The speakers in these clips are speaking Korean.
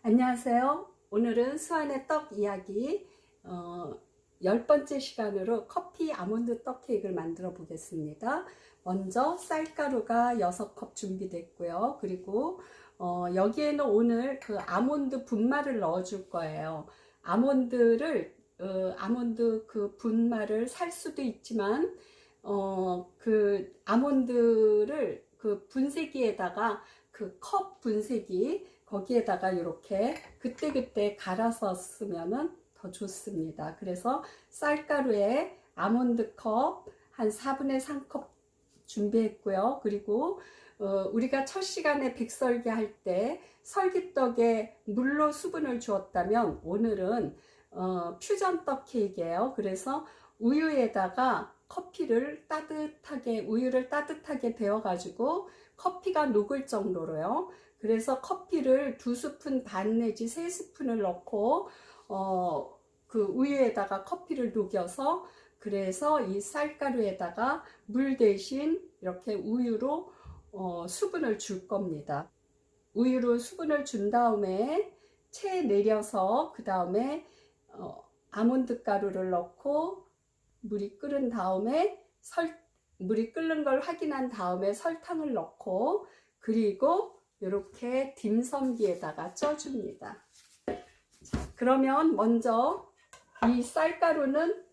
안녕하세요. 오늘은 수완의 떡 이야기 10번째 시간으로 커피 아몬드 떡 케이크를 만들어 보겠습니다. 먼저 쌀가루가 6컵 준비됐고요. 그리고 여기에는 오늘 그 아몬드 분말을 넣어 줄 거예요. 아몬드 그 분말을 살 수도 있지만 그 아몬드를 그 분쇄기에다가 그 컵 분쇄기 거기에다가 이렇게 그때그때 갈아서 쓰면은 더 좋습니다. 그래서 쌀가루에 아몬드 컵 한 4분의 3컵 준비했고요. 그리고 우리가 첫 시간에 백설기 할 때 설기떡에 물로 수분을 주었다면 오늘은 퓨전 떡 케이크예요. 그래서 우유에다가 우유를 따뜻하게 데워 가지고 커피가 녹을 정도로요. 그래서 커피를 2스푼 반 내지 3스푼을 넣고 그 우유에다가 커피를 녹여서 그래서 이 쌀가루에다가 물 대신 이렇게 우유로 수분을 줄 겁니다. 우유로 수분을 준 다음에 체에 내려서 그 다음에 아몬드 가루를 넣고 물이 끓은 다음에 물이 끓는 걸 확인한 다음에 설탕을 넣고 그리고 이렇게 딤섬기에다가 쪄줍니다. 그러면 먼저 이 쌀가루는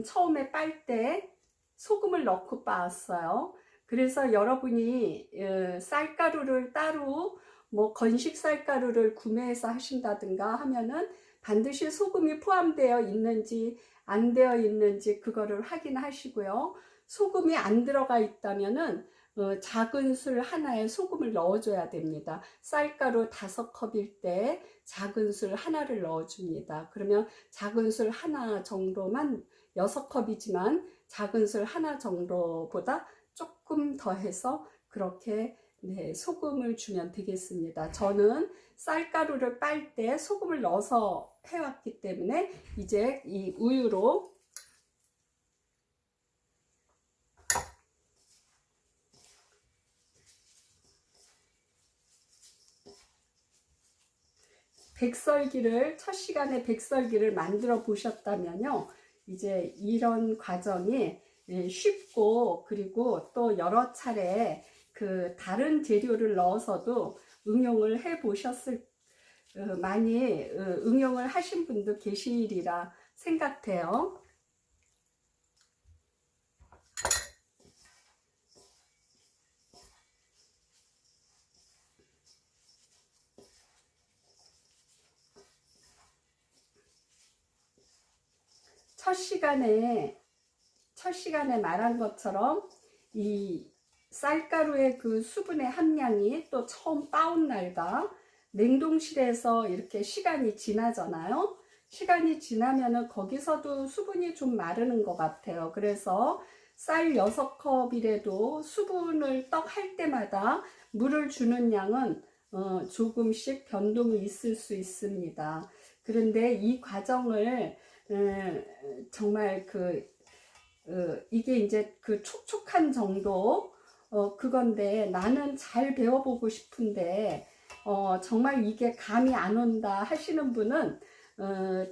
처음에 빻을 때 소금을 넣고 빻았어요. 그래서 여러분이 쌀가루를 따로 뭐 건식 쌀가루를 구매해서 하신다든가 하면은 반드시 소금이 포함되어 있는지 안 되어 있는지 그거를 확인하시고요. 소금이 안 들어가 있다면은 작은 술 하나에 소금을 넣어줘야 됩니다. 쌀가루 5컵일 때 작은 술 하나를 넣어줍니다. 그러면 작은 술 하나 정도만 6컵이지만 작은 술 하나 정도보다 조금 더 해서 그렇게 소금을 주면 되겠습니다. 저는 쌀가루를 빻을 때 소금을 넣어서 해왔기 때문에 이제 이 우유로 첫 시간에 백설기를 만들어 보셨다면요. 이제 이런 과정이 쉽고 그리고 또 여러 차례 그 다른 재료를 넣어서도 응용을 해 보셨을 많이 응용을 하신 분도 계시리라 생각돼요. 첫 시간에 말한 것처럼 이 쌀가루의 그 수분의 함량이 또 처음 빻은 날과 냉동실에서 이렇게 시간이 지나잖아요. 시간이 지나면은 거기서도 수분이 좀 마르는 것 같아요. 그래서 쌀 6컵이라도 수분을 떡 할 때마다 물을 주는 양은 조금씩 변동이 있을 수 있습니다. 그런데 이 과정을 정말 이게 이제 그 촉촉한 정도 그건데 나는 잘 배워보고 싶은데 정말 이게 감이 안 온다 하시는 분은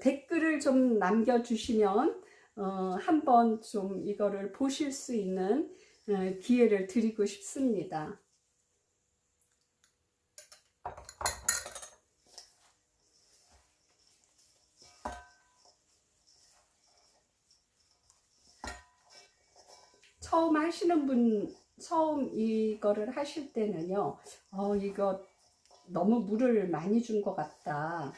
댓글을 좀 남겨주시면 한번 좀 이거를 보실 수 있는 기회를 드리고 싶습니다. 처음 이거를 하실 때는요, 이거 너무 물을 많이 준 것 같다.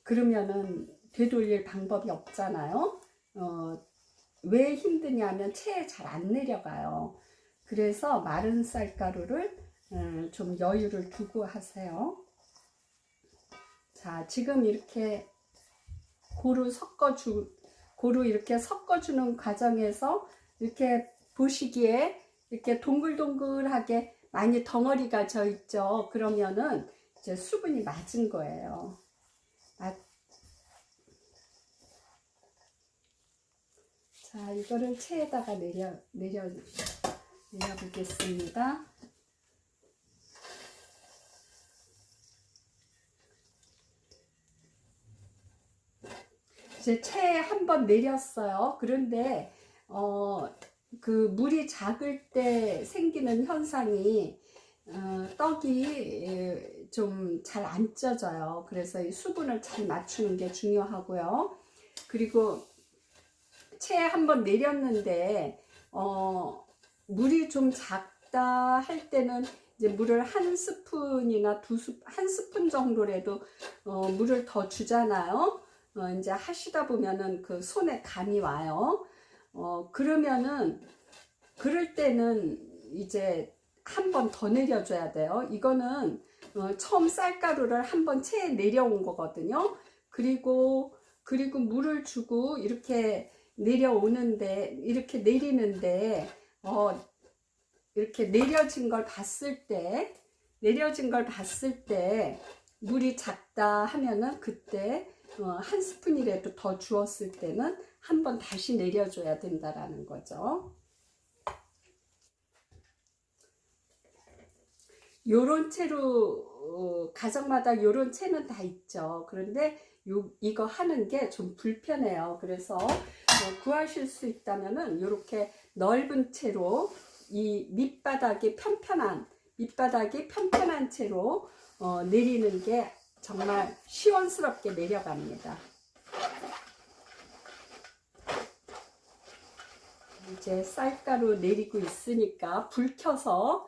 그러면은 되돌릴 방법이 없잖아요. 왜 힘드냐면 체에 잘 안 내려가요. 그래서 마른 쌀가루를 좀 여유를 두고 하세요. 자, 지금 이렇게 고루 이렇게 섞어주는 과정에서 이렇게 보시기에 이렇게 동글동글하게 많이 덩어리가 져 있죠. 그러면은 이제 수분이 맞은 거예요. 자, 이거를 체에다가 내려 보겠습니다. 이제 채에 한 번 내렸어요. 그런데 그 물이 작을 때 생기는 현상이 떡이 좀 잘 안 쪄져요. 그래서 이 수분을 잘 맞추는 게 중요하고요. 그리고 채에 한 번 내렸는데 물이 좀 작다 할 때는 이제 물을 한 스푼이나 한 스푼 정도라도 물을 더 주잖아요. 이제 하시다 보면은 그 손에 감이 와요. 그러면은 그럴 때는 이제 한 번 더 내려줘야 돼요. 이거는 처음 쌀가루를 한 번 채에 내려온 거거든요. 그리고 물을 주고 이렇게 내려오는데, 이렇게 내리는데 이렇게 내려진 걸 봤을 때 물이 작다 하면은 그때 한 스푼이라도 더 주었을 때는 한 번 다시 내려줘야 된다라는 거죠. 요런 채로 가정마다 요런 채는 다 있죠. 그런데 이거 하는 게 좀 불편해요. 그래서 구하실 수 있다면은 요렇게 넓은 채로 이 밑바닥이 편편한 채로 내리는 게 정말 시원스럽게 내려갑니다. 이제 쌀가루 내리고 있으니까 불 켜서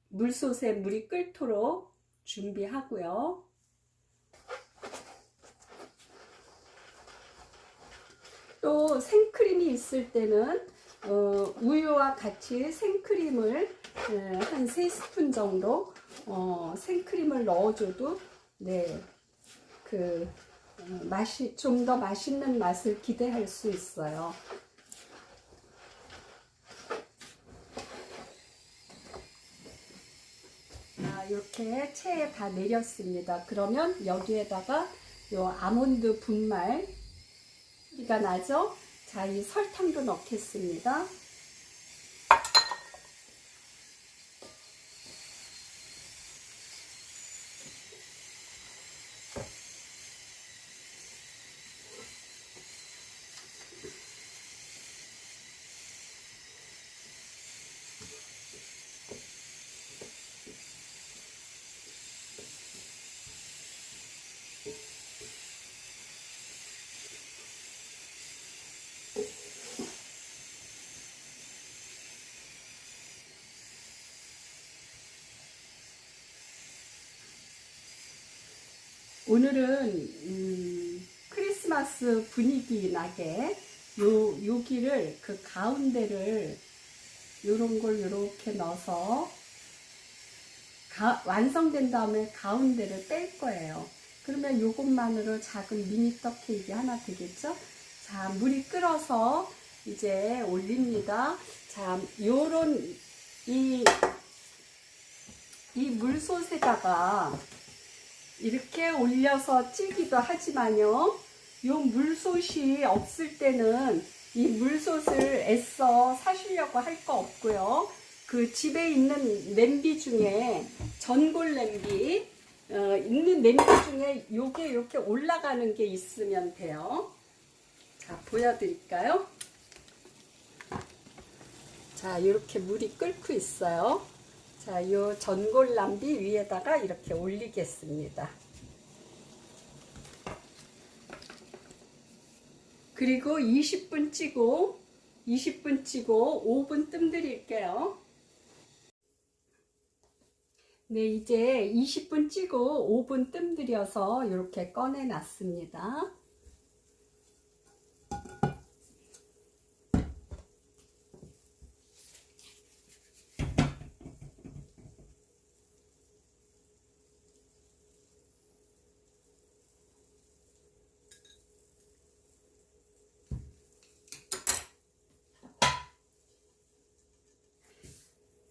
물솥에 물이 끓도록 준비하고요. 또 생크림이 있을 때는 우유와 같이 생크림을 한 3스푼 정도 생크림을 넣어줘도 네, 그 맛이 좀 더 맛있는 맛을 기대할 수 있어요. 이렇게 채에 다 내렸습니다. 그러면 여기에다가 요 아몬드 분말 가 나죠? 자, 이 설탕도 넣겠습니다. 오늘은 크리스마스 분위기 나게 여기를 그 가운데를 요런 걸 요렇게 넣어서 완성된 다음에 가운데를 뺄 거예요. 그러면 요것만으로 작은 미니 떡 케이크 하나 되겠죠? 자, 물이 끓어서 이제 올립니다. 자, 요런 이 물솥에다가 이렇게 올려서 찌기도 하지만요, 요 물솥이 없을 때는 이 물솥을 애써 사시려고 할 거 없고요. 그 집에 있는 냄비 중에 전골 냄비 있는 냄비 중에 요게 이렇게 올라가는 게 있으면 돼요. 자, 보여드릴까요? 자, 이렇게 물이 끓고 있어요. 자, 요 전골 냄비 위에다가 이렇게 올리겠습니다. 그리고 20분 찌고 5분 뜸 들일게요. 네, 이제 20분 찌고 5분 뜸 들여서 이렇게 꺼내 놨습니다.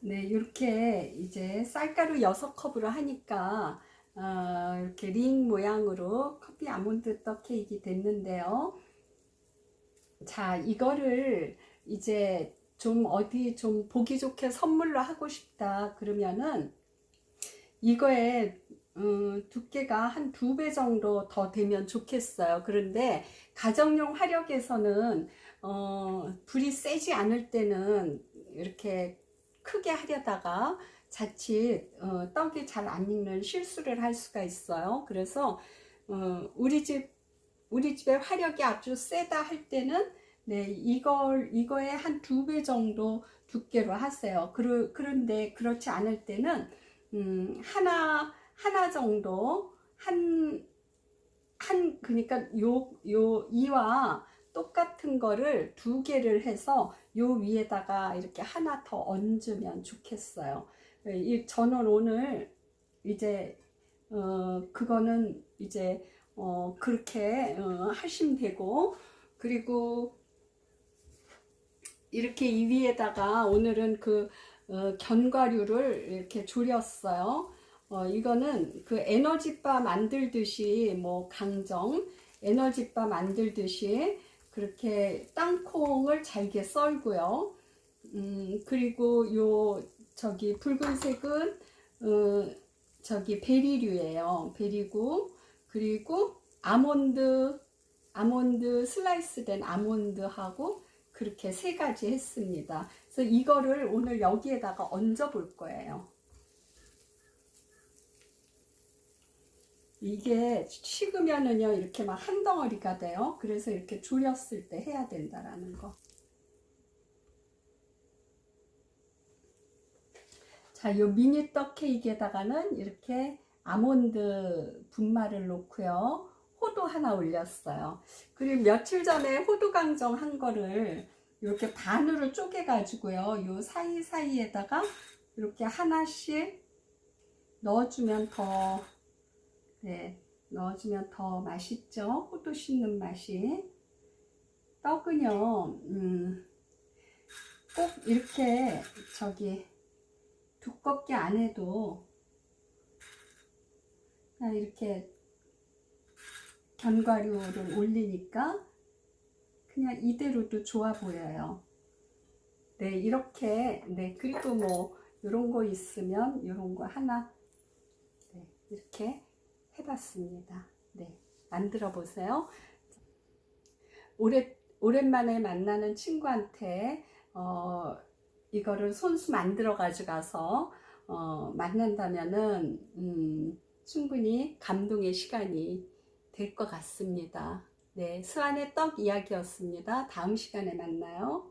네, 이렇게 이제 쌀가루 6컵으로 하니까 이렇게 링 모양으로 커피 아몬드 떡 케이크 됐는데요. 자, 이거를 이제 좀 어디 좀 보기 좋게 선물로 하고 싶다 그러면은 이거에 두께가 한 2배 정도 더 되면 좋겠어요. 그런데 가정용 화력에서는 불이 세지 않을 때는 이렇게 크게 하려다가 자칫 떡이 잘 안 익는 실수를 할 수가 있어요. 그래서 우리 집에 화력이 아주 세다 할 때는 네, 이거에 한 2배 정도 두께로 하세요. 그런데 그렇지 않을 때는 하나 정도 그러니까 이와 똑같은 거를 2개를 해서 요 위에다가 이렇게 하나 더 얹으면 좋겠어요. 저는 오늘 이제 그거는 이제 그렇게 하시면 되고, 그리고 이렇게 이 위에다가 오늘은 그 견과류를 이렇게 졸였어요. 이거는 그 에너지바 만들듯이 뭐 강정 에너지바 만들듯이 그렇게 땅콩을 잘게 썰고요. 그리고 저기 붉은색은 저기 베리류예요. 베리고, 그리고 아몬드 슬라이스 된 아몬드하고 그렇게 3가지 했습니다. 그래서 이거를 오늘 여기에다가 얹어 볼 거예요. 이게 식으면은요 이렇게 막 한 덩어리가 돼요. 그래서 이렇게 졸였을 때 해야 된다라는 거. 자, 요 미니 떡 케이크에다가는 이렇게 아몬드 분말을 놓고요. 호두 하나 올렸어요. 그리고 며칠 전에 호두 강정 한 거를 이렇게 반으로 쪼개 가지고요. 요 사이사이에다가 이렇게 하나씩 넣어주면 넣어주면 더 맛있죠. 호두 씹는 맛이. 떡은요, 꼭 이렇게 두껍게 안 해도 그냥 이렇게 견과류를 올리니까 그냥 이대로도 좋아 보여요. 네, 이렇게, 네, 그리고 뭐 이런 거 있으면 이런 거 하나, 네, 이렇게 해봤습니다. 네, 만들어 보세요. 오랜만에 만나는 친구한테 이거를 손수 만들어 가져가서 만난다면은 충분히 감동의 시간이 될 것 같습니다. 네, 수완의 떡 이야기였습니다. 다음 시간에 만나요.